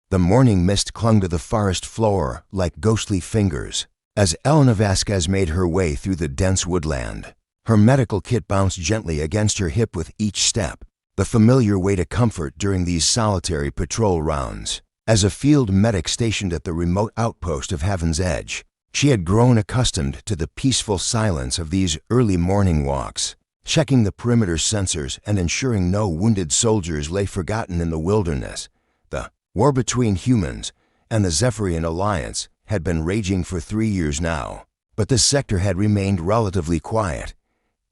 The morning mist clung to the forest floor like ghostly fingers as Elena Vasquez made her way through the dense woodland. Her medical kit bounced gently against her hip with each step, the familiar weight of comfort during these solitary patrol rounds. As a field medic stationed at the remote outpost of Heaven's Edge, she had grown accustomed to the peaceful silence of these early morning walks, checking the perimeter sensors and ensuring no wounded soldiers lay forgotten in the wilderness. The war between humans and the Zephyrian Alliance had been raging for 3 years now, but this sector had remained relatively quiet.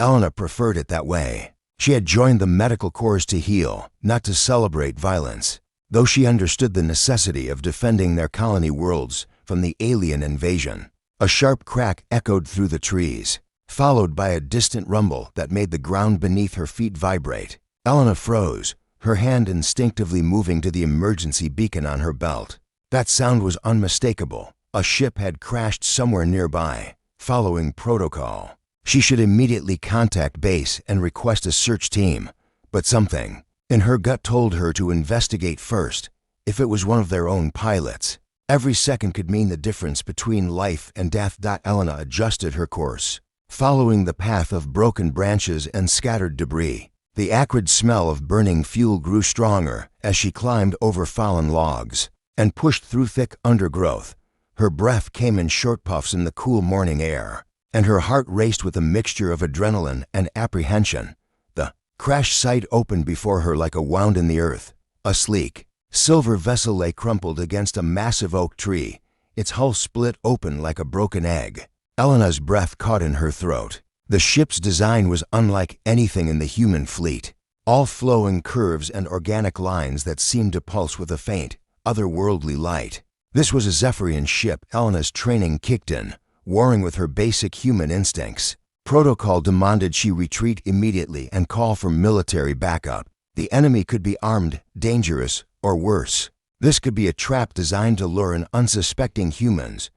Elena preferred it that way. She had joined the medical corps to heal, not to celebrate violence, though she understood the necessity of defending their colony worlds from the alien invasion. A sharp crack echoed through the trees, followed by a distant rumble that made the ground beneath her feet vibrate. Elena froze, her hand instinctively moving to the emergency beacon on her belt. That sound was unmistakable. A ship had crashed somewhere nearby, following protocol. She should immediately contact base and request a search team, but something in her gut told her to investigate first. If it was one of their own pilots, every second could mean the difference between life and death. Elena adjusted her course, following the path of broken branches and scattered debris. The acrid smell of burning fuel grew stronger as she climbed over fallen logs and pushed through thick undergrowth. Her breath came in short puffs in the cool morning air, and her heart raced with a mixture of adrenaline and apprehension. The crash site opened before her like a wound in the earth. A sleek, silver vessel lay crumpled against a massive oak tree, its hull split open like a broken egg. Elena's breath caught in her throat. The ship's design was unlike anything in the human fleet, all flowing curves and organic lines that seemed to pulse with a faint, otherworldly light. This was a Zephyrian ship. Elena's training kicked in, warring with her basic human instincts. Protocol demanded she retreat immediately and call for military backup. The enemy could be armed, dangerous, or worse. This could be a trap designed to lure in unsuspecting humans.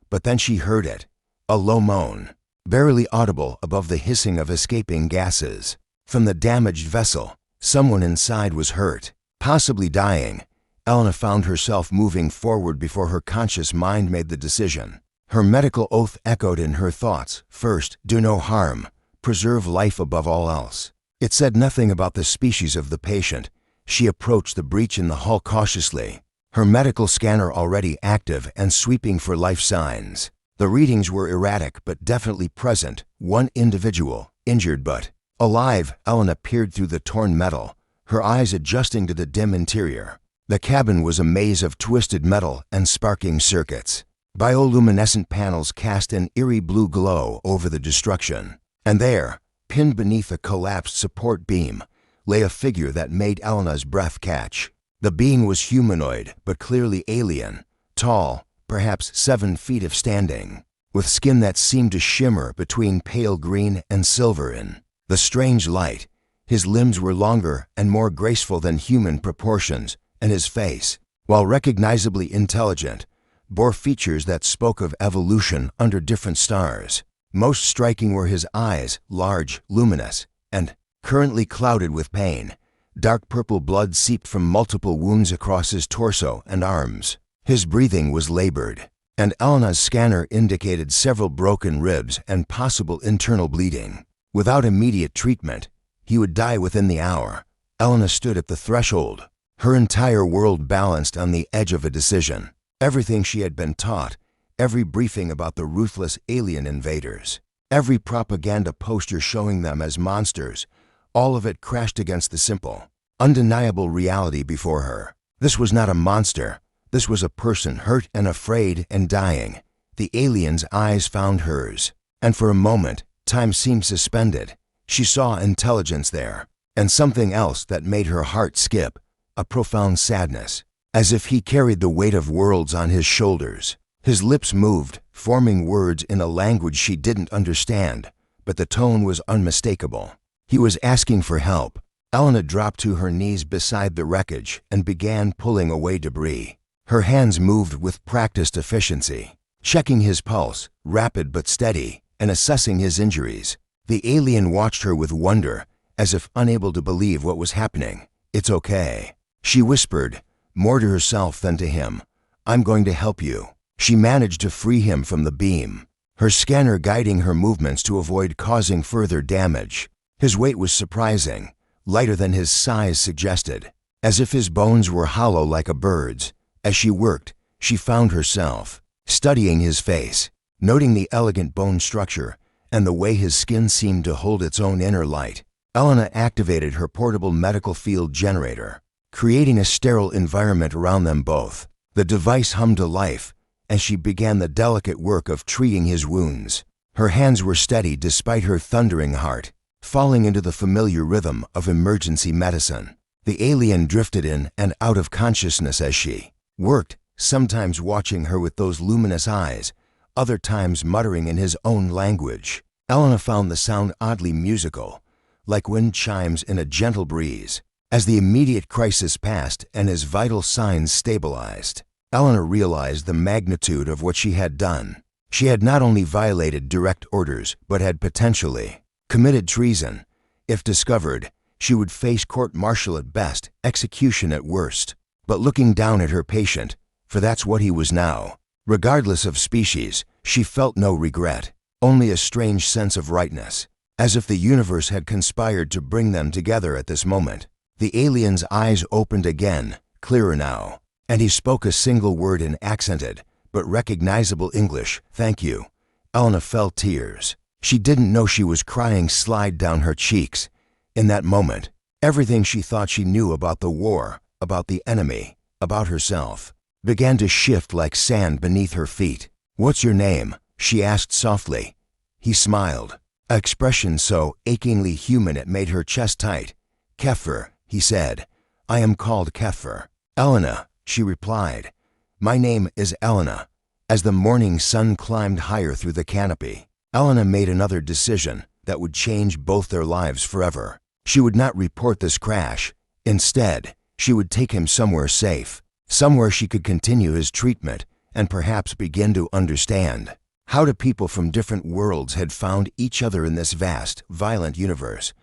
But then she heard it, a low moan, barely audible above the hissing of escaping gases. From the damaged vessel, someone inside was hurt, possibly dying. Elena found herself moving forward before her conscious mind made the decision. Her medical oath echoed in her thoughts. First, do no harm. Preserve life above all else. It said nothing about the species of the patient. She approached the breach in the hull cautiously, her medical scanner already active and sweeping for life signs. The readings were erratic but definitely present. One individual, injured but alive. Elena peered through the torn metal, her eyes adjusting to the dim interior. The cabin was a maze of twisted metal and sparking circuits. Bioluminescent panels cast an eerie blue glow over the destruction. And there, pinned beneath a collapsed support beam, lay a figure that made Elena's breath catch. The being was humanoid, but clearly alien, tall, perhaps 7 feet of standing, with skin that seemed to shimmer between pale green and silver in the strange light. His limbs were longer and more graceful than human proportions, and his face, while recognizably intelligent, bore features that spoke of evolution under different stars. Most striking were his eyes, large, luminous, and currently clouded with pain. Dark purple blood seeped from multiple wounds across his torso and arms. His breathing was labored, and Elena's scanner indicated several broken ribs and possible internal bleeding. Without immediate treatment, he would die within the hour. Elena stood at the threshold, her entire world balanced on the edge of a decision. Everything she had been taught, every briefing about the ruthless alien invaders, every propaganda poster showing them as monsters, all of it crashed against the simple, undeniable reality before her. This was not a monster. This was a person hurt and afraid and dying. The alien's eyes found hers, and for a moment, time seemed suspended. She saw intelligence there, and something else that made her heart skip, a profound sadness, as if he carried the weight of worlds on his shoulders. His lips moved, forming words in a language she didn't understand, but the tone was unmistakable. He was asking for help. Elena dropped to her knees beside the wreckage and began pulling away debris. Her hands moved with practiced efficiency, checking his pulse, rapid but steady, and assessing his injuries. The alien watched her with wonder, as if unable to believe what was happening. "It's okay," she whispered, more to herself than to him. "I'm going to help you." She managed to free him from the beam, her scanner guiding her movements to avoid causing further damage. His weight was surprising, lighter than his size suggested, as if his bones were hollow like a bird's. As she worked, she found herself studying his face, noting the elegant bone structure and the way his skin seemed to hold its own inner light. Elena activated her portable medical field generator, creating a sterile environment around them both. The device hummed to life as she began the delicate work of treating his wounds. Her hands were steady despite her thundering heart, falling into the familiar rhythm of emergency medicine. The alien drifted in and out of consciousness as she worked, sometimes watching her with those luminous eyes, other times muttering in his own language. Elena found the sound oddly musical, like wind chimes in a gentle breeze. As the immediate crisis passed and his vital signs stabilized, Elena realized the magnitude of what she had done. She had not only violated direct orders, but had potentially committed treason. If discovered, she would face court-martial at best, execution at worst. But looking down at her patient, for that's what he was now, regardless of species, she felt no regret, only a strange sense of rightness, as if the universe had conspired to bring them together at this moment. The alien's eyes opened again, clearer now, and he spoke a single word in accented, but recognizable English. "Thank you." Elena felt tears. She didn't know she was crying slide down her cheeks. In that moment, everything she thought she knew about the war, about the enemy, about herself, began to shift like sand beneath her feet. "What's your name?" she asked softly. He smiled, an expression so achingly human it made her chest tight. "Kefir," he said. "I am called Kefir." "Elena," she replied. "My name is Elena." As the morning sun climbed higher through the canopy, Elena made another decision that would change both their lives forever. She would not report this crash. Instead, she would take him somewhere safe, somewhere she could continue his treatment and perhaps begin to understand how the people from different worlds had found each other in this vast, violent universe.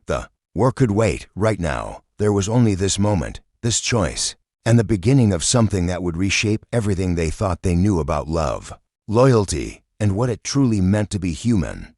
The war could wait. Right now, there was only this moment, this choice, and the beginning of something that would reshape everything they thought they knew about love, loyalty, and what it truly meant to be human.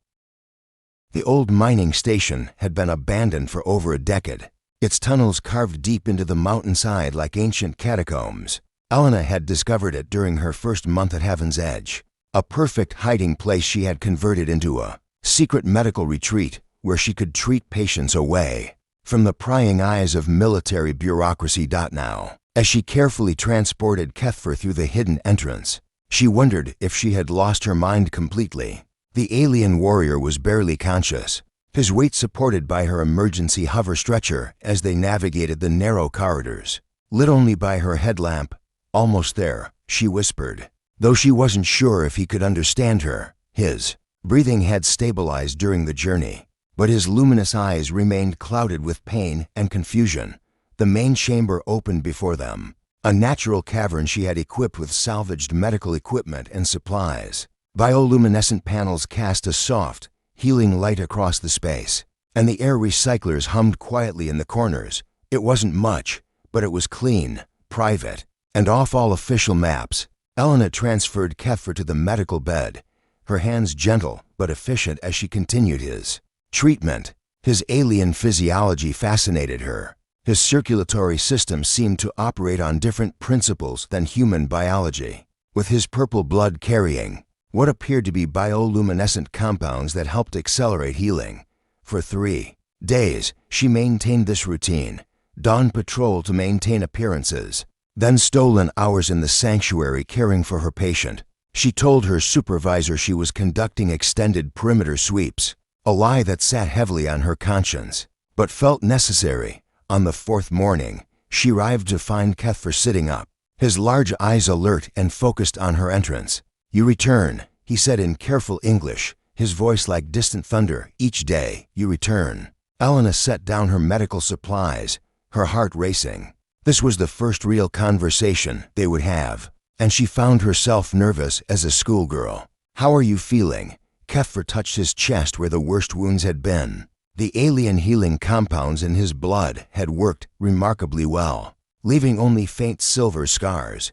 The old mining station had been abandoned for over a decade, its tunnels carved deep into the mountainside like ancient catacombs. Elena had discovered it during her first month at Heaven's Edge, a perfect hiding place she had converted into a secret medical retreat where she could treat patients away from the prying eyes of military bureaucracy. Now, as she carefully transported Kefir through the hidden entrance, she wondered if she had lost her mind completely. The alien warrior was barely conscious, his weight supported by her emergency hover stretcher as they navigated the narrow corridors, lit only by her headlamp. "Almost there," she whispered, though she wasn't sure if he could understand her. His breathing had stabilized during the journey, but his luminous eyes remained clouded with pain and confusion. The main chamber opened before them, a natural cavern she had equipped with salvaged medical equipment and supplies. Bioluminescent panels cast a soft, healing light across the space, and the air recyclers hummed quietly in the corners. It wasn't much, but it was clean, private, and off all official maps. Elena transferred Kefir to the medical bed, her hands gentle but efficient as she continued his treatment. His alien physiology fascinated her. His circulatory system seemed to operate on different principles than human biology, with his purple blood carrying what appeared to be bioluminescent compounds that helped accelerate healing. For 3 days, she maintained this routine, dawn patrol to maintain appearances, then stolen hours in the sanctuary caring for her patient. She told her supervisor she was conducting extended perimeter sweeps, a lie that sat heavily on her conscience, but felt necessary. On the 4th morning, she arrived to find Kefir sitting up, his large eyes alert and focused on her entrance. "You return," he said in careful English, his voice like distant thunder. "Each day, you return." Elena set down her medical supplies, her heart racing. This was the first real conversation they would have, and she found herself nervous as a schoolgirl. "How are you feeling?" Kefir touched his chest where the worst wounds had been. The alien healing compounds in his blood had worked remarkably well. leaving only faint silver scars.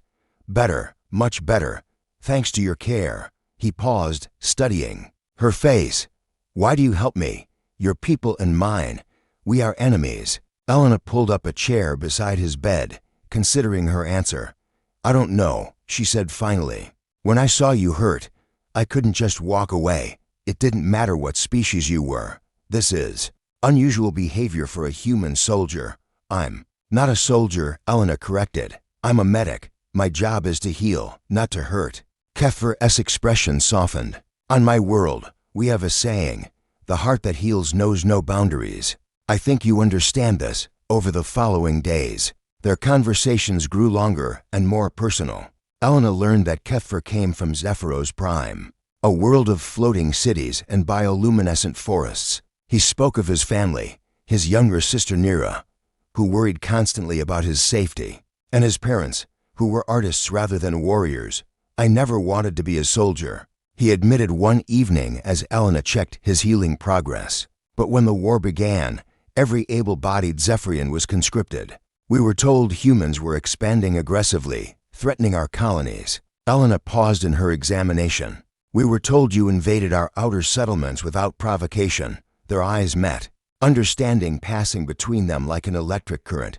Better, much better, thanks to your care. He paused, studying her face. Why do you help me? Your people and mine. We are enemies. Elena pulled up a chair beside his bed, considering her answer. I don't know, she said finally. When I saw you hurt, I couldn't just walk away. It didn't matter what species you were. This is unusual behavior for a human soldier. I'm not a soldier, Elena corrected. I'm a medic. My job is to heal, not to hurt. Kefir's expression softened. On my world, we have a saying, the heart that heals knows no boundaries. I think you understand this. Over the following days, their conversations grew longer and more personal. Elena learned that Kefir came from Zephyros Prime, a world of floating cities and bioluminescent forests. He spoke of his family, his younger sister Nira, who worried constantly about his safety, and his parents, who were artists rather than warriors. I never wanted to be a soldier, he admitted one evening as Elena checked his healing progress. But when the war began, every able-bodied Zephyrian was conscripted. We were told humans were expanding aggressively, threatening our colonies. Elena paused in her examination. We were told you invaded our outer settlements without provocation. Their eyes met, understanding passing between them like an electric current.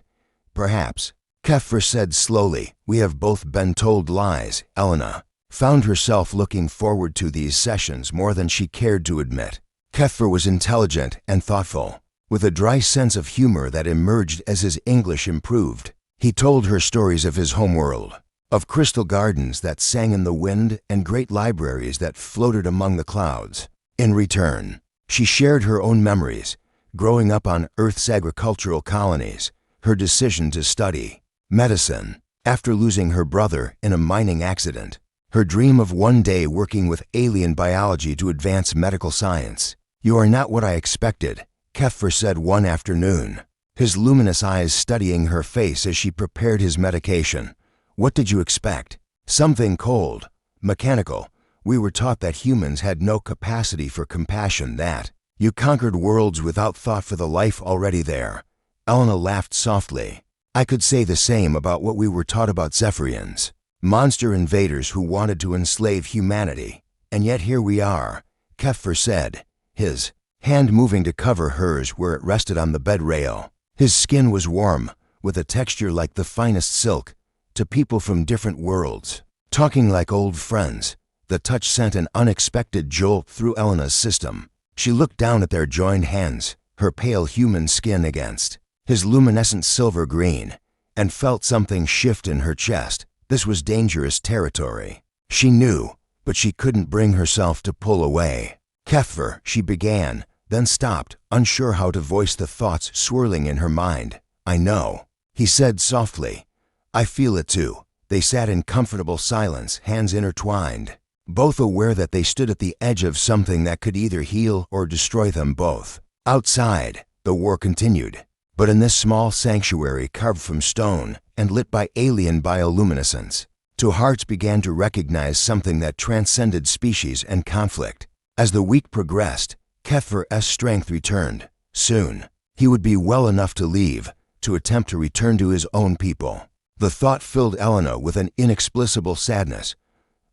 Perhaps, Kefir said slowly, we have both been told lies. Elena found herself looking forward to these sessions more than she cared to admit. Kefir was intelligent and thoughtful, with a dry sense of humor that emerged as his English improved. He told her stories of his homeworld, of crystal gardens that sang in the wind and great libraries that floated among the clouds. In return, she shared her own memories, growing up on Earth's agricultural colonies, her decision to study medicine after losing her brother in a mining accident, her dream of one day working with alien biology to advance medical science. You are not what I expected, Kefir said one afternoon, his luminous eyes studying her face as she prepared his medication. What did you expect? Something cold, mechanical. We were taught that humans had no capacity for compassion, that you conquered worlds without thought for the life already there. Elena laughed softly. I could say the same about what we were taught about Zephyrians, monster invaders who wanted to enslave humanity. And yet here we are, Kefir said, his hand moving to cover hers where it rested on the bed rail. His skin was warm, with a texture like the finest silk, to people from different worlds, talking like old friends. The touch sent an unexpected jolt through Elena's system. She looked down at their joined hands, her pale human skin against his luminescent silver green, and felt something shift in her chest. This was dangerous territory. She knew, but she couldn't bring herself to pull away. Kefir, she began, then stopped, unsure how to voice the thoughts swirling in her mind. I know, he said softly. I feel it too. They sat in comfortable silence, hands intertwined, both aware that they stood at the edge of something that could either heal or destroy them both. Outside, the war continued, but in this small sanctuary carved from stone and lit by alien bioluminescence, two hearts began to recognize something that transcended species and conflict. As the week progressed, Kefir's strength returned. Soon, he would be well enough to leave, to attempt to return to his own people. The thought filled Elena with an inexplicable sadness.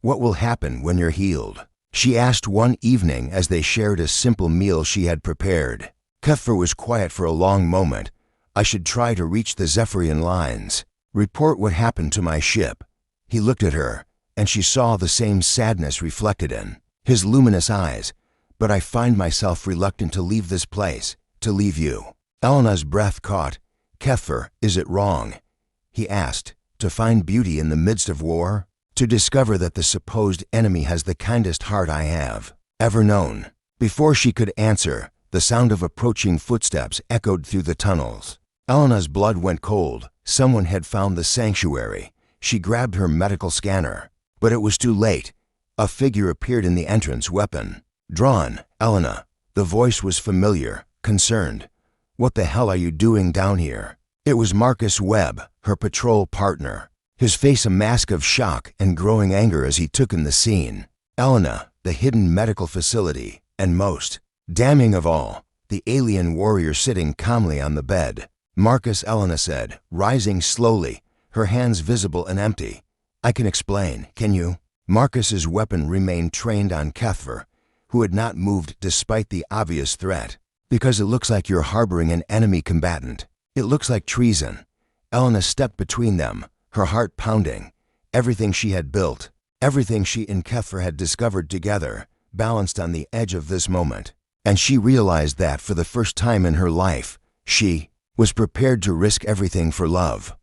What will happen when you're healed? She asked one evening as they shared a simple meal she had prepared. Kefir was quiet for a long moment. I should try to reach the Zephyrian lines. Report what happened to my ship. He looked at her, and she saw the same sadness reflected in his luminous eyes. But I find myself reluctant to leave this place, to leave you. Elena's breath caught. Kefir, is it wrong? He asked, to find beauty in the midst of war? To discover that the supposed enemy has the kindest heart I have ever known? Before she could answer, the sound of approaching footsteps echoed through the tunnels. Elena's blood went cold. Someone had found the sanctuary. She grabbed her medical scanner. But it was too late. A figure appeared in the entrance, weapon drawn. Elena. The voice was familiar, concerned. What the hell are you doing down here? It was Marcus Webb, her patrol partner, his face a mask of shock and growing anger as he took in the scene. Elena, the hidden medical facility, and most damning of all, the alien warrior sitting calmly on the bed. Marcus, Elena said, rising slowly, her hands visible and empty. I can explain, can you? Marcus's weapon remained trained on Kethver, who had not moved despite the obvious threat. Because it looks like you're harboring an enemy combatant. It looks like treason. Elena stepped between them, her heart pounding. Everything she had built, everything she and Kethver had discovered together, balanced on the edge of this moment. And she realized that for the first time in her life, she was prepared to risk everything for love.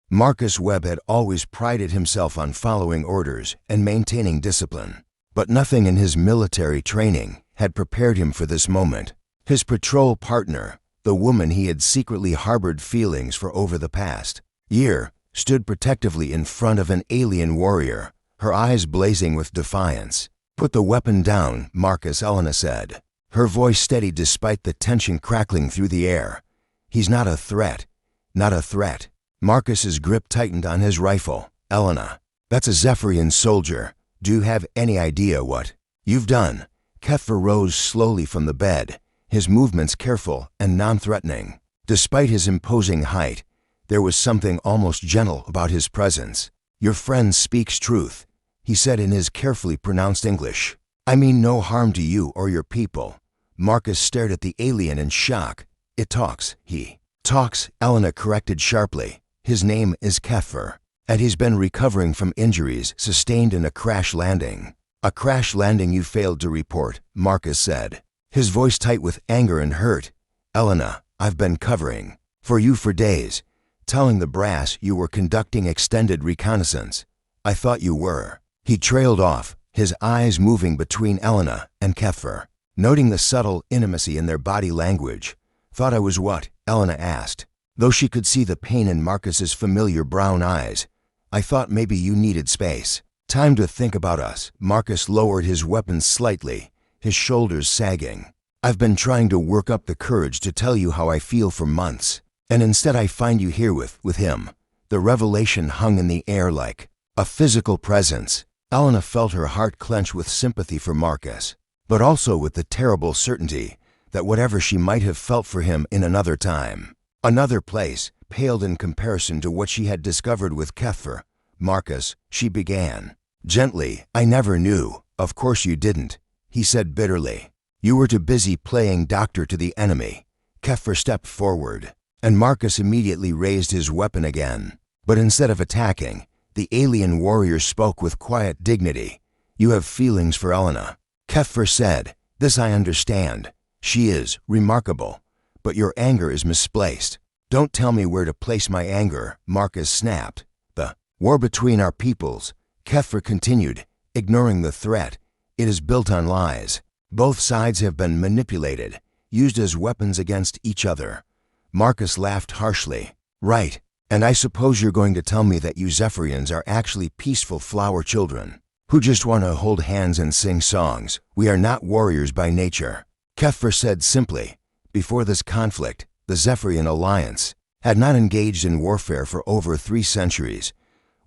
Marcus Webb had always prided himself on following orders and maintaining discipline, but nothing in his military training had prepared him for this moment. His patrol partner, the woman he had secretly harbored feelings for over the past year, stood protectively in front of an alien warrior, her eyes blazing with defiance. Put the weapon down, Marcus, Elena said, her voice steady despite the tension crackling through the air. He's not a threat. Not a threat. Marcus's grip tightened on his rifle. Elena, that's a Zephyrian soldier. Do you have any idea what you've done? Kethver rose slowly from the bed, his movements careful and non-threatening. Despite his imposing height, there was something almost gentle about his presence. Your friend speaks truth, he said in his carefully pronounced English. I mean no harm to you or your people. Marcus stared at the alien in shock. It talks, he talks, Elena corrected sharply. His name is Kethver, and he's been recovering from injuries sustained in a crash landing. A crash landing you failed to report, Marcus said, his voice tight with anger and hurt. Elena, I've been covering for you for days, telling the brass you were conducting extended reconnaissance. I thought you were. He trailed off, his eyes moving between Elena and Kethver, noting the subtle intimacy in their body language. Thought I was what? Elena asked, though she could see the pain in Marcus's familiar brown eyes. I thought maybe you needed space. Time to think about us. Marcus lowered his weapon slightly, his shoulders sagging. I've been trying to work up the courage to tell you how I feel for months, and instead I find you here with him. The revelation hung in the air like a physical presence. Elena felt her heart clench with sympathy for Marcus, but also with the terrible certainty that whatever she might have felt for him in another time, another place, paled in comparison to what she had discovered with Kethver. Marcus, she began. Gently, I never knew. Of course you didn't, he said bitterly. You were too busy playing doctor to the enemy. Kethver stepped forward, and Marcus immediately raised his weapon again. But instead of attacking, the alien warrior spoke with quiet dignity. You have feelings for Elena. Kethver said, this I understand. She is remarkable, but your anger is misplaced. Don't tell me where to place my anger, Marcus snapped. The war between our peoples, Kethver continued, ignoring the threat. It is built on lies. Both sides have been manipulated, used as weapons against each other. Marcus laughed harshly. Right, and I suppose you're going to tell me that you Zephyrians are actually peaceful flower children, who just want to hold hands and sing songs. We are not warriors by nature. Kethver said simply. Before this conflict, the Zephyrian Alliance had not engaged in warfare for over 3 centuries.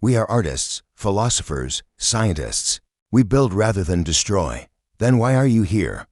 We are artists, philosophers, scientists. We build rather than destroy. Then why are you here?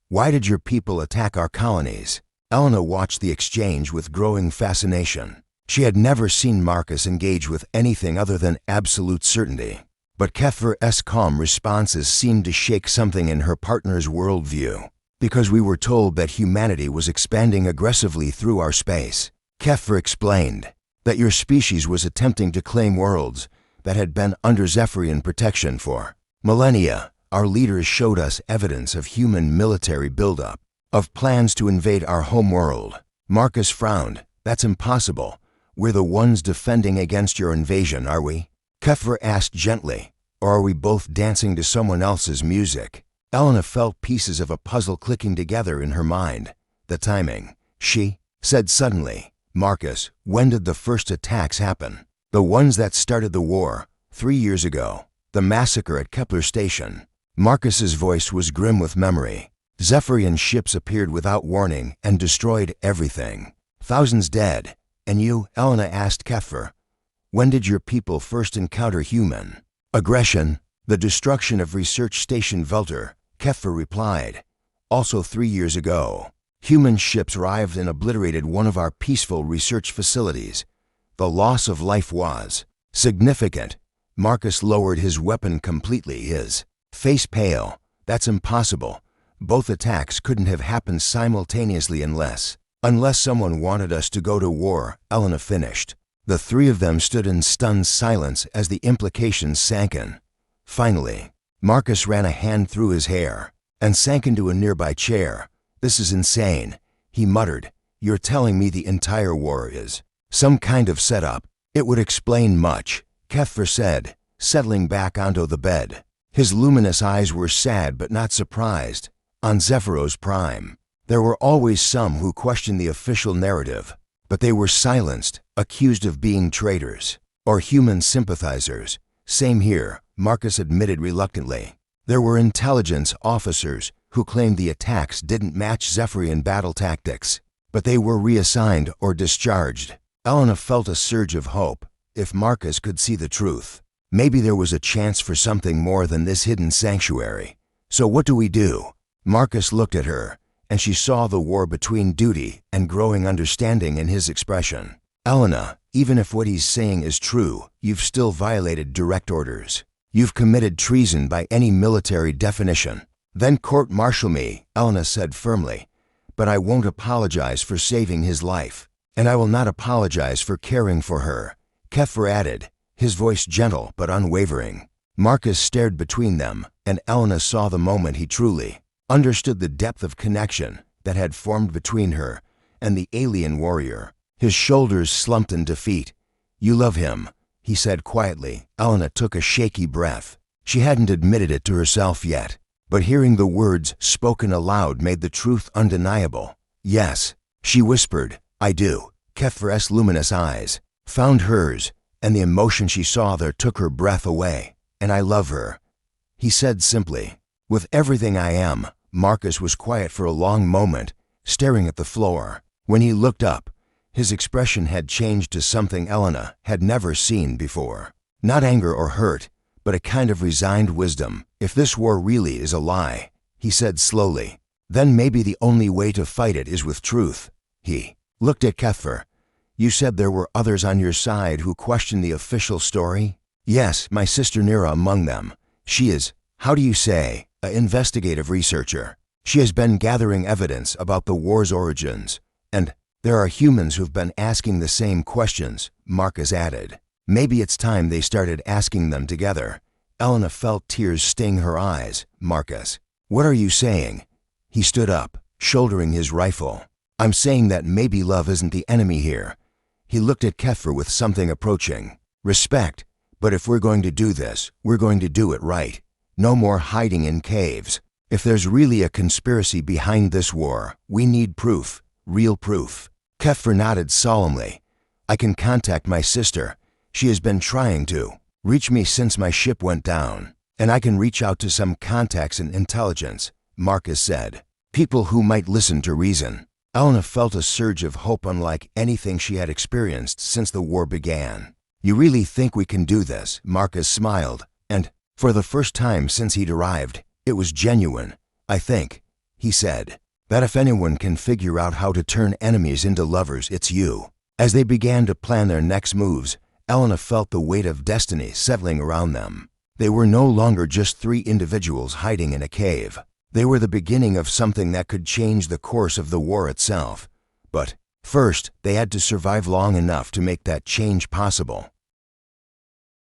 Why did your people attack our colonies? Elena watched the exchange with growing fascination. She had never seen Marcus engage with anything other than absolute certainty. But Kethver's calm responses seemed to shake something in her partner's worldview. Because we were told that humanity was expanding aggressively through our space. Kethver explained that your species was attempting to claim worlds that had been under Zephyrian protection for millennia. Our leaders showed us evidence of human military buildup, of plans to invade our home world. Marcus frowned. That's impossible. We're the ones defending against your invasion, are we? Kethver asked gently. Or are we both dancing to someone else's music? Elena felt pieces of a puzzle clicking together in her mind. The timing, she said suddenly. Marcus, when did the first attacks happen? The ones that started the war, 3 years ago. The massacre at Kepler Station. Marcus's voice was grim with memory. Zephyrian ships appeared without warning and destroyed everything. Thousands dead. And you, Elena asked Kethver, when did your people first encounter human aggression? The destruction of Research Station Velter, Kethver replied. Also 3 years ago. Human ships arrived and obliterated one of our peaceful research facilities. The loss of life was significant. Marcus lowered his weapon completely, his face pale. That's impossible. Both attacks couldn't have happened simultaneously unless someone wanted us to go to war, Elena finished. The three of them stood in stunned silence as the implications sank in. Finally, Marcus ran a hand through his hair and sank into a nearby chair. "This is insane," he muttered. "You're telling me the entire war is some kind of setup?" "It would explain much," Keffer said, settling back onto the bed. His luminous eyes were sad but not surprised. On Zephyros Prime, there were always some who questioned the official narrative, but they were silenced, accused of being traitors or human sympathizers. "Same here," Marcus admitted reluctantly. There were intelligence officers who claimed the attacks didn't match Zephyrian battle tactics, but they were reassigned or discharged. Elena felt a surge of hope. If Marcus could see the truth, maybe there was a chance for something more than this hidden sanctuary. "So what do we do?" Marcus looked at her, and she saw the war between duty and growing understanding in his expression. "Elena, even if what he's saying is true, you've still violated direct orders. You've committed treason by any military definition." "Then court-martial me," Elena said firmly. "But I won't apologize for saving his life, and I will not apologize for caring for her," Keffer added, his voice gentle but unwavering. Marcus stared between them, and Elena saw the moment he truly understood the depth of connection that had formed between her and the alien warrior. His shoulders slumped in defeat. "You love him," he said quietly. Elena took a shaky breath. She hadn't admitted it to herself yet, but hearing the words spoken aloud made the truth undeniable. "Yes," she whispered, "I do." Keffer's luminous eyes found hers, and the emotion she saw there took her breath away. "And I love her," he said simply. "With everything I am." Marcus was quiet for a long moment, staring at the floor. When he looked up, his expression had changed to something Elena had never seen before. Not anger or hurt, but a kind of resigned wisdom. "If this war really is a lie," he said slowly, "then maybe the only way to fight it is with truth." He looked at Keffer. "You said there were others on your side who questioned the official story?" "Yes, my sister Nira among them. She is, how do you say, an investigative researcher. She has been gathering evidence about the war's origins, and there are humans who've been asking the same questions," Marcus added. "Maybe it's time they started asking them together." Elena felt tears sting her eyes. "Marcus, what are you saying?" He stood up, shouldering his rifle. "I'm saying that maybe love isn't the enemy here." He looked at Keffer with something approaching respect. "But if we're going to do this, we're going to do it right. No more hiding in caves. If there's really a conspiracy behind this war, we need proof, real proof." Keffer nodded solemnly. "I can contact my sister. She has been trying to reach me since my ship went down. And I can reach out to some contacts in intelligence," Marcus said. "People who might listen to reason." Elena felt a surge of hope unlike anything she had experienced since the war began. "You really think we can do this?" Marcus smiled, and, for the first time since he'd arrived, it was genuine. "I think," he said, "that if anyone can figure out how to turn enemies into lovers, it's you." As they began to plan their next moves, Elena felt the weight of destiny settling around them. They were no longer just three individuals hiding in a cave. They were the beginning of something that could change the course of the war itself. But first, they had to survive long enough to make that change possible.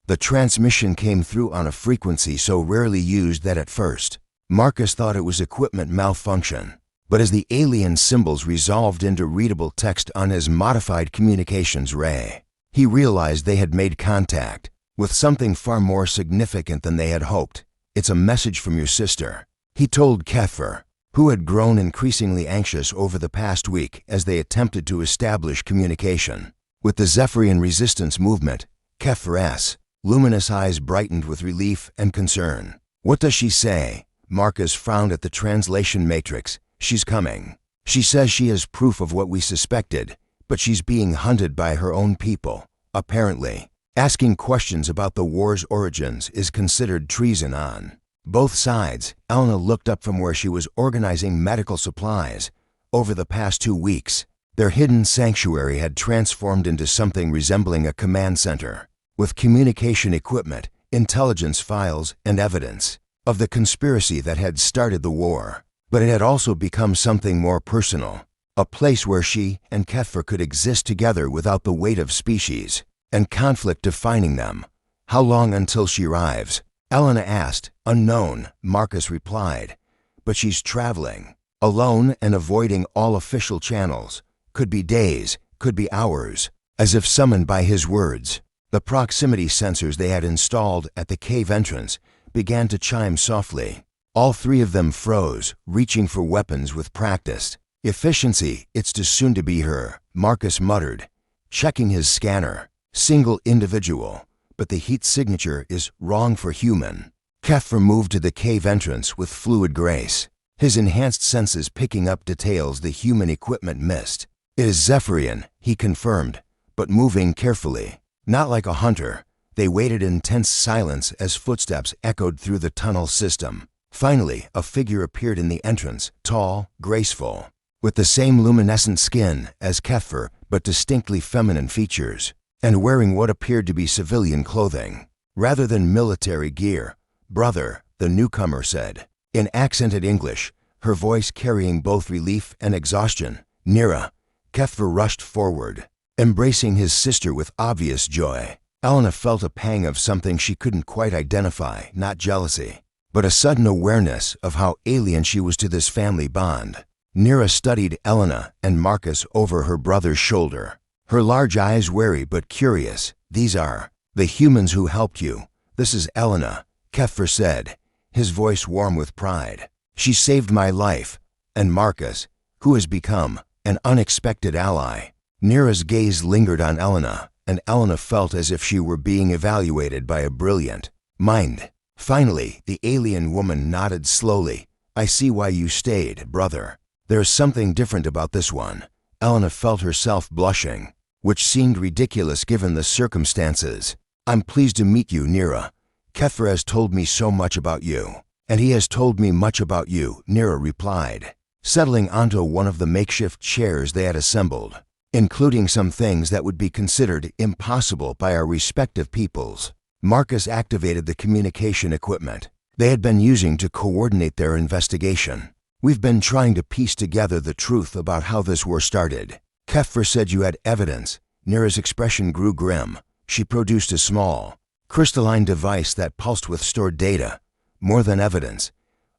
The transmission came through on a frequency so rarely used that at first, Marcus thought it was equipment malfunction. But as the alien symbols resolved into readable text on his modified communications ray, he realized they had made contact with something far more significant than they had hoped. "It's a message from your sister," he told Keffer, who had grown increasingly anxious over the past week as they attempted to establish communication. With the Zephyrian resistance movement, Keffer's luminous eyes brightened with relief and concern. "What does she say?" Marcus frowned at the translation matrix. "She's coming. She says she has proof of what we suspected, but she's being hunted by her own people, apparently. Asking questions about the war's origins is considered treason on both sides." Elena looked up from where she was organizing medical supplies. Over the past 2 weeks, their hidden sanctuary had transformed into something resembling a command center, with communication equipment, intelligence files, and evidence of the conspiracy that had started the war. But it had also become something more personal, a place where she and Keffer could exist together without the weight of species and conflict defining them. How long until she arrives? Elena asked. Unknown, Marcus replied. But she's traveling, alone and avoiding all official channels. Could be days, could be hours. As if summoned by his words, the proximity sensors they had installed at the cave entrance began to chime softly. All 3 of them froze, reaching for weapons with practiced efficiency. It's too soon to be her, Marcus muttered, checking his scanner. Single individual, but the heat signature is wrong for human. Keffer moved to the cave entrance with fluid grace, his enhanced senses picking up details the human equipment missed. It is Zephyrian, he confirmed, but moving carefully. Not like a hunter. They waited in tense silence as footsteps echoed through the tunnel system. Finally, a figure appeared in the entrance, tall, graceful, with the same luminescent skin as Keffer, but distinctly feminine features, and wearing what appeared to be civilian clothing, rather than military gear. Brother, the newcomer said, in accented English, her voice carrying both relief and exhaustion. Nira. Keffer rushed forward, embracing his sister with obvious joy. Elena felt a pang of something she couldn't quite identify, not jealousy, but a sudden awareness of how alien she was to this family bond. Nira studied Elena and Marcus over her brother's shoulder, her large eyes wary but curious. These are the humans who helped you. This is Elena, Keffer said, his voice warm with pride. She saved my life. And Marcus, who has become an unexpected ally. Nira's gaze lingered on Elena, and Elena felt as if she were being evaluated by a brilliant mind. Finally, the alien woman nodded slowly. I see why you stayed, brother. There's something different about this one. Elena felt herself blushing, which seemed ridiculous given the circumstances. I'm pleased to meet you, Nira. Keffer has told me so much about you. And he has told me much about you, Nira replied, settling onto one of the makeshift chairs they had assembled, including some things that would be considered impossible by our respective peoples. Marcus activated the communication equipment they had been using to coordinate their investigation. We've been trying to piece together the truth about how this war started. Keffer said you had evidence. Nira's expression grew grim. She produced a small, crystalline device that pulsed with stored data. More than evidence.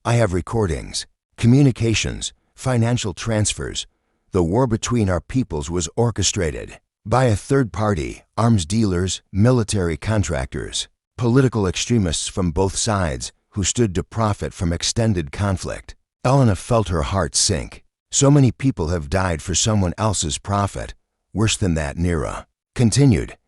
I have recordings, communications, financial transfers. The war between our peoples was orchestrated by a third party, arms dealers, military contractors, political extremists from both sides who stood to profit from extended conflict. Elena felt her heart sink. So many people have died for someone else's profit. Worse than that, Nira continued.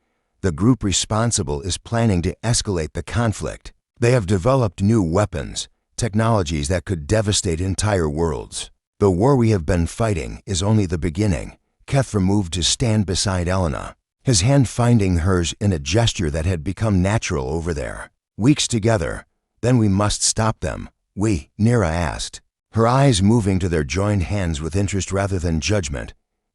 The group responsible is planning to escalate the conflict. They have developed new weapons, technologies that could devastate entire worlds. The war we have been fighting is only the beginning. Keffer moved to stand beside Elena, his hand finding hers in a gesture that had become natural over there. Weeks together, then we must stop them. We, Nira asked, her eyes moving to their joined hands with interest rather than judgment.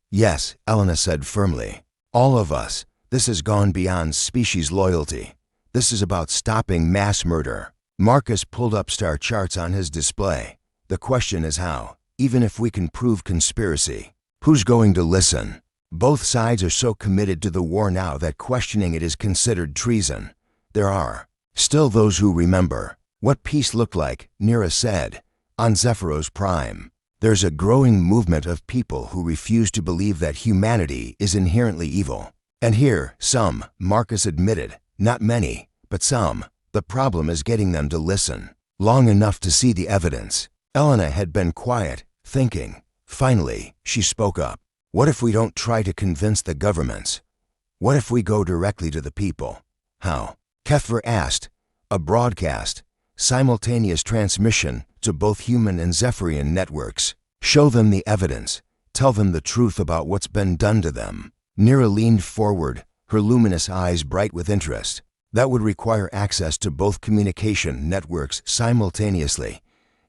Yes, Elena said firmly. All of us. This has gone beyond species loyalty. This is about stopping mass murder. Marcus pulled up star charts on his display. The question is how. Even if we can prove conspiracy, who's going to listen? Both sides are so committed to the war now that questioning it is considered treason. There are still those who remember what peace looked like, Nira said, on Zephyros Prime. There's a growing movement of people who refuse to believe that humanity is inherently evil. And here, some, Marcus admitted, not many, but some. The problem is getting them to listen long enough to see the evidence. Elena had been quiet, thinking. Finally, she spoke up. What if we don't try to convince the governments? What if we go directly to the people? How? Keffer asked. A broadcast, simultaneous transmission to both human and Zephyrian networks. Show them the evidence. Tell them the truth about what's been done to them. Nira leaned forward, her luminous eyes bright with interest. That would require access to both communication networks simultaneously.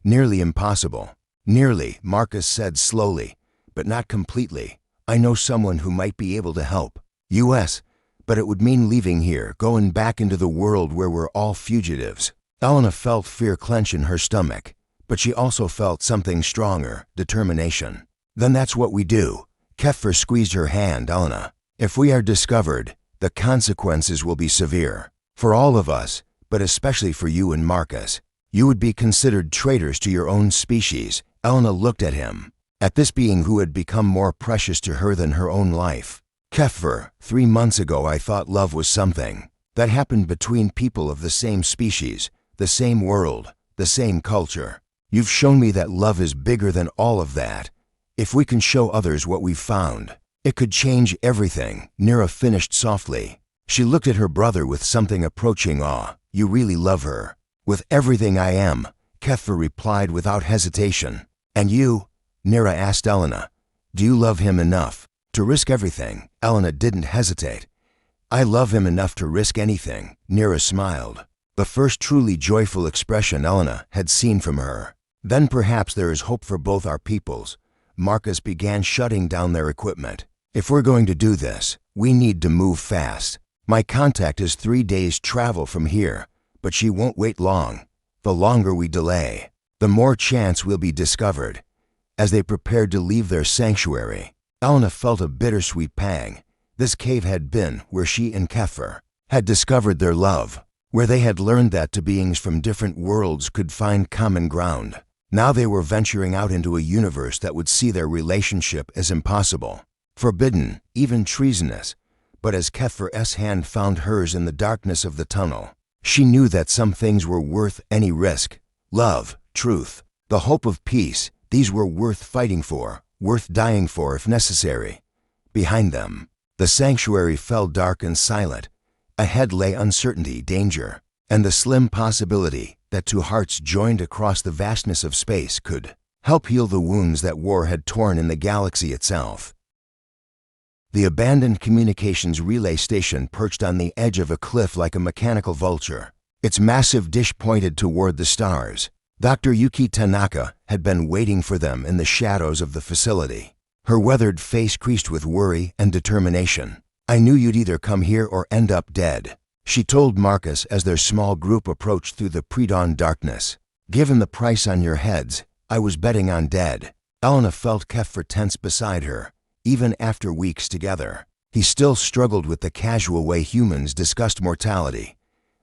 Nearly impossible. Nearly, Marcus said slowly. but not completely. I know someone who might be able to help. U.S., but it would mean leaving here, going back into the world where we're all fugitives. Elena felt fear clench in her stomach, but she also felt something stronger, determination. Then that's what we do. Keffer squeezed her hand. Elena, if we are discovered, the consequences will be severe. For all of us, but especially for you and Marcus. You would be considered traitors to your own species. Elena looked at him, at this being who had become more precious to her than her own life. Keffer, 3 months ago I thought love was something that happened between people of the same species, the same world, the same culture. You've shown me that love is bigger than all of that. If we can show others what we've found, it could change everything, Nira finished softly. She looked at her brother with something approaching awe. You really love her. With everything I am, Keffer replied without hesitation. And you? Nira asked Elena. Do you love him enough to risk everything? Elena didn't hesitate. I love him enough to risk anything, Nira smiled. The first truly joyful expression Elena had seen from her. Then perhaps there is hope for both our peoples. Marcus began shutting down their equipment. If we're going to do this, we need to move fast. My contact is 3 days' travel from here, but she won't wait long. The longer we delay, the more chance we'll be discovered. As they prepared to leave their sanctuary, Elena felt a bittersweet pang. This cave had been where she and Keffer had discovered their love, where they had learned that two beings from different worlds could find common ground. Now they were venturing out into a universe that would see their relationship as impossible, forbidden, even treasonous. But as Keffer's hand found hers in the darkness of the tunnel, she knew that some things were worth any risk. Love, truth, the hope of peace, these were worth fighting for, worth dying for if necessary. Behind them, the sanctuary fell dark and silent. Ahead lay uncertainty, danger, and the slim possibility that two hearts joined across the vastness of space could help heal the wounds that war had torn in the galaxy itself. The abandoned communications relay station perched on the edge of a cliff like a mechanical vulture. Its massive dish pointed toward the stars. Dr. Yuki Tanaka had been waiting for them in the shadows of the facility, her weathered face creased with worry and determination. I knew you'd either come here or end up dead, she told Marcus as their small group approached through the pre-dawn darkness. Given the price on your heads, I was betting on dead. Elena felt Keffer tense beside her. Even after weeks together, he still struggled with the casual way humans discussed mortality.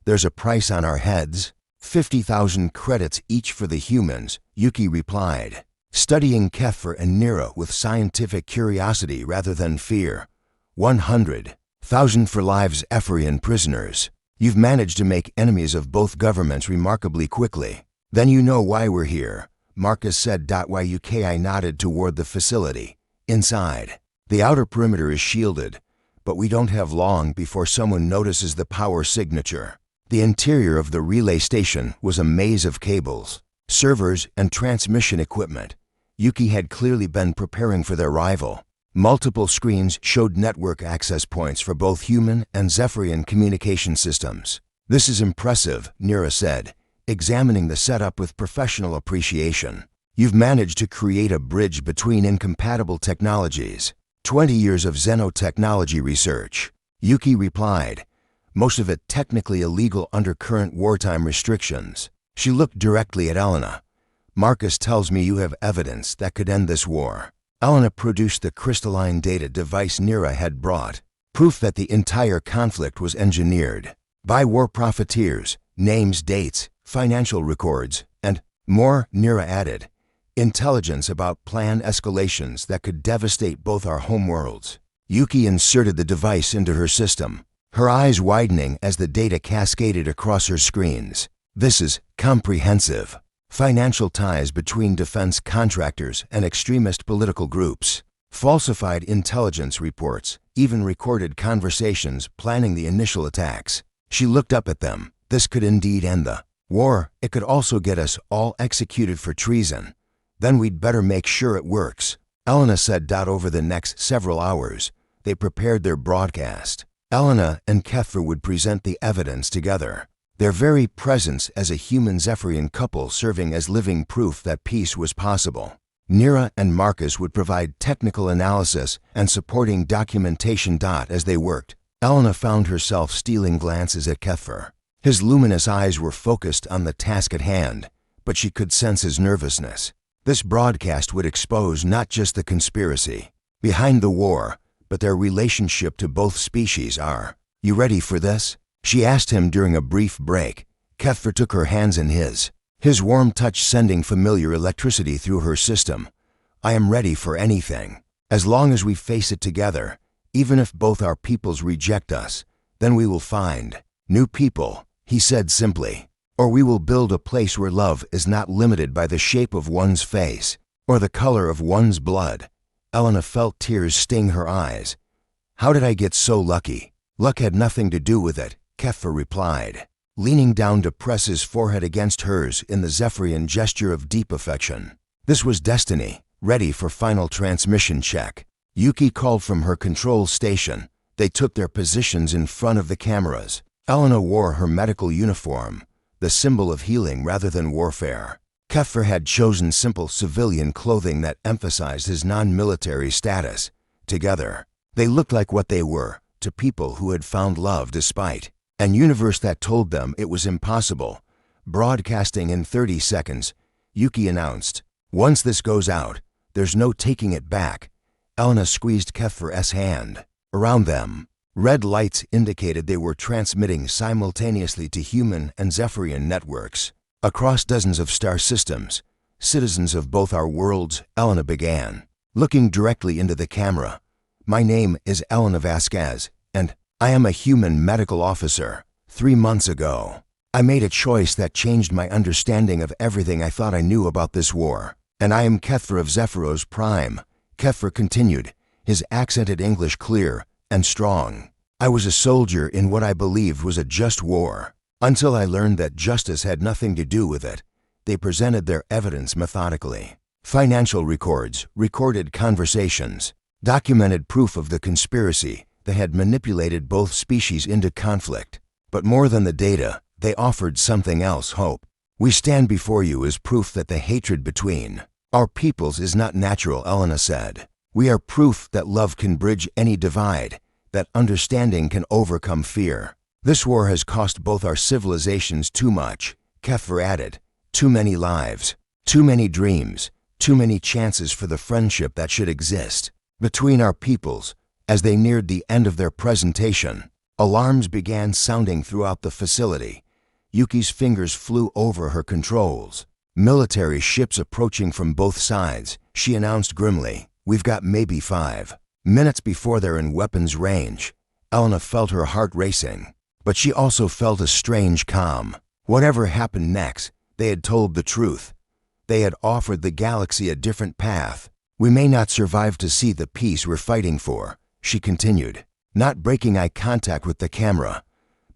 There's a price on our heads. 50,000 credits each for the humans, Yuki replied, studying Keffer and Nira with scientific curiosity rather than fear. 100,000 for lives Ephrian prisoners. You've managed to make enemies of both governments remarkably quickly. Then you know why we're here, Marcus said. Yuki nodded toward the facility. Inside, the outer perimeter is shielded, but we don't have long before someone notices the power signature. The interior of the relay station was a maze of cables, servers, and transmission equipment. Yuki had clearly been preparing for their arrival. Multiple screens showed network access points for both human and Zephyrian communication systems. This is impressive, Nira said, examining the setup with professional appreciation. You've managed to create a bridge between incompatible technologies. 20 years of xenotechnology research, Yuki replied, most of it technically illegal under current wartime restrictions. She looked directly at Elena. Marcus tells me you have evidence that could end this war. Elena produced the crystalline data device Nira had brought, proof that the entire conflict was engineered by war profiteers, names, dates, financial records, and more, Nira added. Intelligence about planned escalations that could devastate both our homeworlds. Yuki inserted the device into her system, her eyes widening as the data cascaded across her screens. This is comprehensive. Financial ties between defense contractors and extremist political groups, falsified intelligence reports, even recorded conversations planning the initial attacks. She looked up at them. This could indeed end the war. It could also get us all executed for treason. Then we'd better make sure it works, Elena said. Over the next several hours, they prepared their broadcast. Elena and Keffer would present the evidence together, their very presence as a human Zephyrian couple serving as living proof that peace was possible. Nira and Marcus would provide technical analysis and supporting documentation. As they worked, Elena found herself stealing glances at Keffer. His luminous eyes were focused on the task at hand, but she could sense his nervousness. This broadcast would expose not just the conspiracy behind the war, but their relationship to both species. Are you ready for this? She asked him during a brief break. Keffer took her hands in his warm touch sending familiar electricity through her system. I am ready for anything. As long as we face it together, even if both our peoples reject us, then we will find new people, he said simply. Or we will build a place where love is not limited by the shape of one's face or the color of one's blood. Elena felt tears sting her eyes. How did I get so lucky? Luck had nothing to do with it, Keffer replied, leaning down to press his forehead against hers in the Zephyrian gesture of deep affection. This was destiny, ready for final transmission check. Yuki called from her control station. They took their positions in front of the cameras. Elena wore her medical uniform, the symbol of healing rather than warfare. Keffer had chosen simple civilian clothing that emphasized his non-military status. Together, they looked like what they were to people who had found love despite an universe that told them it was impossible. Broadcasting in 30 seconds, Yuki announced, "Once this goes out, there's no taking it back." Elena squeezed Keffer's hand. Around them, red lights indicated they were transmitting simultaneously to human and Zephyrian networks. Across dozens of star systems, citizens of both our worlds, Elena began, looking directly into the camera. My name is Elena Vasquez, and I am a human medical officer. 3 months ago, I made a choice that changed my understanding of everything I thought I knew about this war. And I am Keffer of Zephyros Prime. Keffer continued, his accented English clear and strong. I was a soldier in what I believed was a just war, until I learned that justice had nothing to do with it. They presented their evidence methodically. Financial records, recorded conversations, documented proof of the conspiracy that had manipulated both species into conflict. But more than the data, they offered something else: hope. We stand before you as proof that the hatred between our peoples is not natural, Elena said. We are proof that love can bridge any divide, that understanding can overcome fear. This war has cost both our civilizations too much, Keffer added. Too many lives, too many dreams, too many chances for the friendship that should exist between our peoples. As they neared the end of their presentation, alarms began sounding throughout the facility. Yuki's fingers flew over her controls. Military ships approaching from both sides, she announced grimly. We've got maybe 5 minutes before they're in weapons range. Elena felt her heart racing, but she also felt a strange calm. Whatever happened next, they had told the truth. They had offered the galaxy a different path. We may not survive to see the peace we're fighting for, she continued, not breaking eye contact with the camera.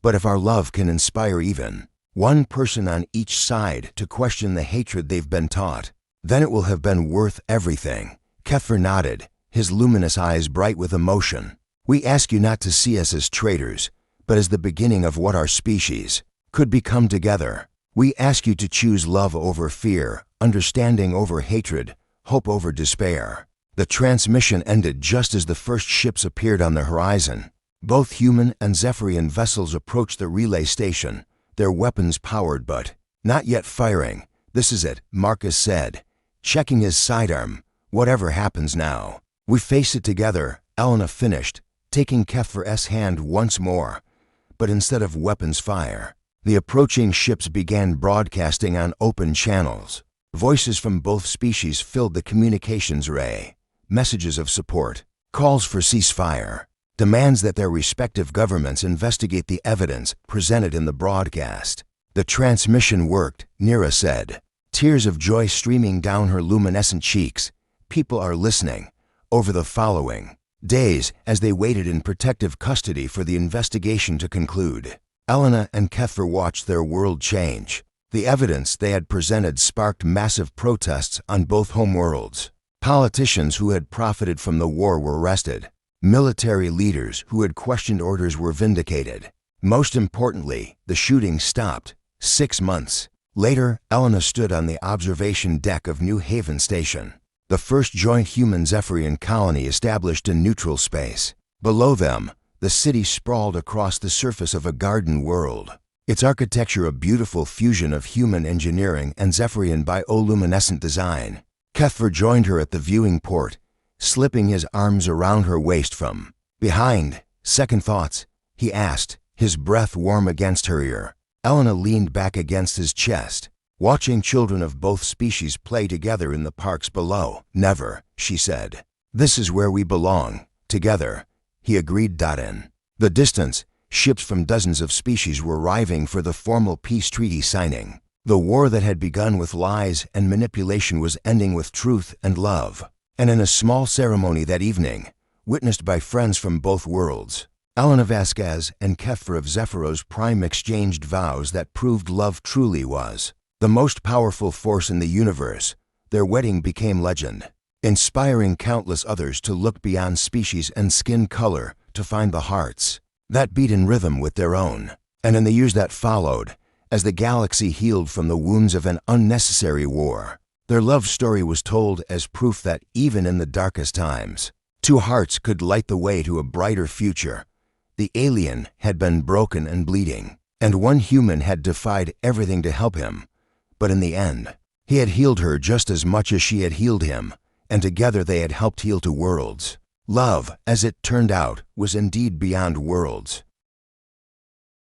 But if our love can inspire even one person on each side to question the hatred they've been taught, then it will have been worth everything. Keffer nodded, his luminous eyes bright with emotion. We ask you not to see us as traitors, but as the beginning of what our species could become together. We ask you to choose love over fear, understanding over hatred, hope over despair. The transmission ended just as the first ships appeared on the horizon. Both human and Zephyrian vessels approached the relay station, their weapons powered but not yet firing. This is it, Marcus said, checking his sidearm. Whatever happens now, we face it together, Elena finished, taking Keffer's hand once more. But instead of weapons fire, the approaching ships began broadcasting on open channels. Voices from both species filled the communications array. Messages of support, calls for ceasefire, demands that their respective governments investigate the evidence presented in the broadcast. The transmission worked, Nira said, tears of joy streaming down her luminescent cheeks. People are listening. Over the following days, as they waited in protective custody for the investigation to conclude, Elena and Keffer watched their world change. The evidence they had presented sparked massive protests on both homeworlds. Politicians who had profited from the war were arrested. Military leaders who had questioned orders were vindicated. Most importantly, the shooting stopped. 6 months later, Elena stood on the observation deck of New Haven Station. The first joint human-Zephyrian colony established in neutral space. Below them, the city sprawled across the surface of a garden world, its architecture a beautiful fusion of human engineering and Zephyrian bioluminescent design. Kethver joined her at the viewing port, slipping his arms around her waist from behind. Second thoughts? He asked, his breath warm against her ear. Elena leaned back against his chest, watching children of both species play together in the parks below. Never, she said. This is where we belong, together, he agreed. In the distance, ships from dozens of species were arriving for the formal peace treaty signing. The war that had begun with lies and manipulation was ending with truth and love. And in a small ceremony that evening, witnessed by friends from both worlds, Elena Vasquez and Kethver of Zephyros Prime exchanged vows that proved love truly was the most powerful force in the universe. Their wedding became legend, inspiring countless others to look beyond species and skin color to find the hearts that beat in rhythm with their own. And in the years that followed, as the galaxy healed from the wounds of an unnecessary war, their love story was told as proof that even in the darkest times, two hearts could light the way to a brighter future. The alien had been broken and bleeding, and one human had defied everything to help him. But in the end, he had healed her just as much as she had healed him, and together they had helped heal two worlds. Love, as it turned out, was indeed beyond worlds.